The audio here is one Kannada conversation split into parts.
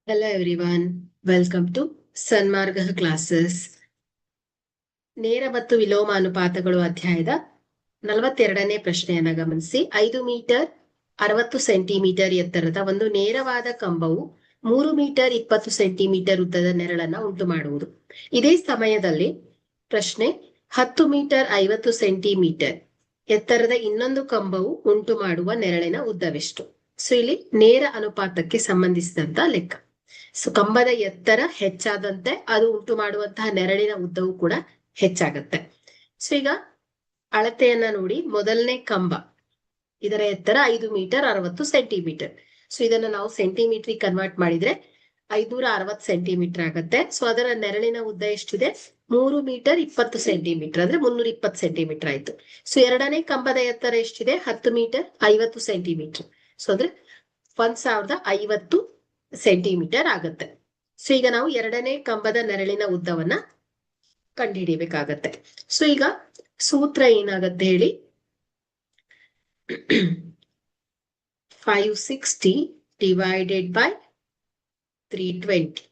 Hello everyone, welcome to Sanmarga classes. ನೇರ ಮತ್ತು ವಿಲೋಮ ಅನುಪಾತಗಳು ಅಧ್ಯಾಯದ 42ನೇ ಪ್ರಶ್ನೆಯನ್ನ ಗಮನಿಸಿ. 5 ಮೀಟರ್ 60 ಸೆಂಟಿಮೀಟರ್ ಎತ್ತರದ ಒಂದು ನೇರವಾದ ಕಂಬವು 3 ಮೀಟರ್ 20 ಸೆಂಟಿಮೀಟರ್ ಉದ್ದದ ನೆರಳನ್ನ ಉಂಟು ಮಾಡುವುದು. ಇದೇ ಸಮಯದಲ್ಲಿ ಪ್ರಶ್ನೆ 10 ಮೀಟರ್ 50 ಸೆಂಟಿಮೀಟರ್ ಎತ್ತರದ ಇನ್ನೊಂದು ಕಂಬವು ಉಂಟು ಮಾಡುವ ನೆರಳಿನ ಉದ್ದವೆಷ್ಟು? ಸೊ ಇಲ್ಲಿ ನೇರ ಅನುಪಾತಕ್ಕೆ ಸಂಬಂಧಿಸಿದಂತ ಲೆಕ್ಕ. ಸೊ ಕಂಬದ ಎತ್ತರ ಹೆಚ್ಚಾದಂತೆ ಅದು ಉಂಟು ಮಾಡುವಂತಹ ನೆರಳಿನ ಉದ್ದವು ಕೂಡ ಹೆಚ್ಚಾಗತ್ತೆ. ಸೊ ಈಗ ಅಳತೆಯನ್ನ ನೋಡಿ. ಮೊದಲನೇ ಕಂಬ, ಇದರ ಎತ್ತರ 5 ಮೀಟರ್ 60 ಸೆಂಟಿಮೀಟರ್. ಸೊ ಇದನ್ನ ನಾವು ಸೆಂಟಿಮೀಟರ್ ಕನ್ವರ್ಟ್ ಮಾಡಿದ್ರೆ 560 ಸೆಂಟಿಮೀಟರ್ ಆಗತ್ತೆ. ಸೊ ಅದರ ನೆರಳಿನ ಉದ್ದ ಎಷ್ಟಿದೆ? 3 ಮೀಟರ್ 20 ಸೆಂಟಿಮೀಟರ್, ಅಂದ್ರೆ 320 ಸೆಂಟಿಮೀಟರ್ ಆಯ್ತು. ಸೊ ಎರಡನೇ ಕಂಬದ ಎತ್ತರ ಎಷ್ಟಿದೆ? 10 ಮೀಟರ್ 50 ಸೆಂಟಿಮೀಟರ್. ಸೊ ಅಂದ್ರೆ 1050 ಸೆಂಟಿಮೀಟರ್ ಆಗತ್ತೆ. ಸೊ ಈಗ ನಾವು ಎರಡನೇ ಕಂಬದ ನೆರಳಿನ ಉದ್ದವನ್ನ ಕಂಡುಹಿಡಿಬೇಕಾಗತ್ತೆ. ಸೊ ಈಗ ಸೂತ್ರ ಏನಾಗತ್ತೆ ಹೇಳಿ. 560 divided by 320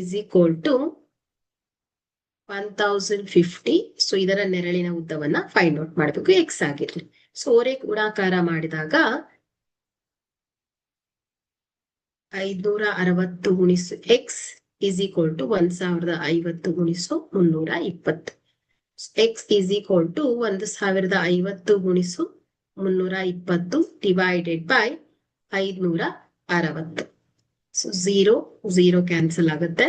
is equal to 1050. So ಇದರ ನೆರಳಿನ ಉದ್ದವನ್ನ ಫೈಂಡ್ ಔಟ್ ಮಾಡಬೇಕು. ಎಕ್ಸ್ ಆಗಿರ್ಲಿ. ಸೊ ಓರೆ ಗುಣಾಕಾರ ಮಾಡಿದಾಗ 560 ಗುಣಿಸು ಎಕ್ಸ್ is equal to 1050 ಗುಣಿಸು 320. ಎಕ್ಸ್ is equal to 1050 ಗುಣಿಸು 320 divided by 560. ಸೊ 0 ಕ್ಯಾನ್ಸಲ್ ಆಗುತ್ತೆ.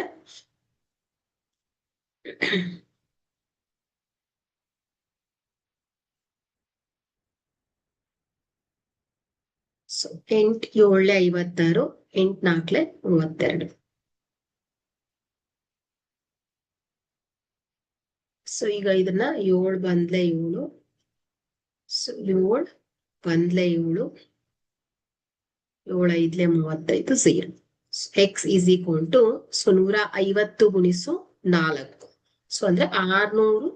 ಸೊ 8 7 56, 8 4 32. ಸೊ ಈಗ ಇದನ್ನ 7 ಬಂದ್ಲೆ 7, so 7 ಬಂದ್ಲೆ 7, 7 5 35, 0. X is equal to 150 ಗುಣಿಸು 4. ಸೊ ಅಂದ್ರೆ 600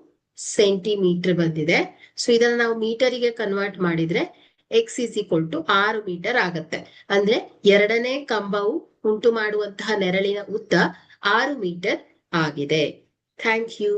ಸೆಂಟಿಮೀಟರ್ ಬಂದಿದೆ. ಸೊ ಇದನ್ನ ನಾವು ಮೀಟರಿಗೆ ಕನ್ವರ್ಟ್ ಮಾಡಿದ್ರೆ x is equal to 6 metre ಆಗತ್ತೆ. ಅಂದ್ರೆ ಎರಡನೇ ಕಂಬವು ಉಂಟು ಮಾಡುವಂತಹ ನೆರಳಿನ ಉದ್ದ 6 ಮೀಟರ್ ಆಗಿದೆ. Thank you.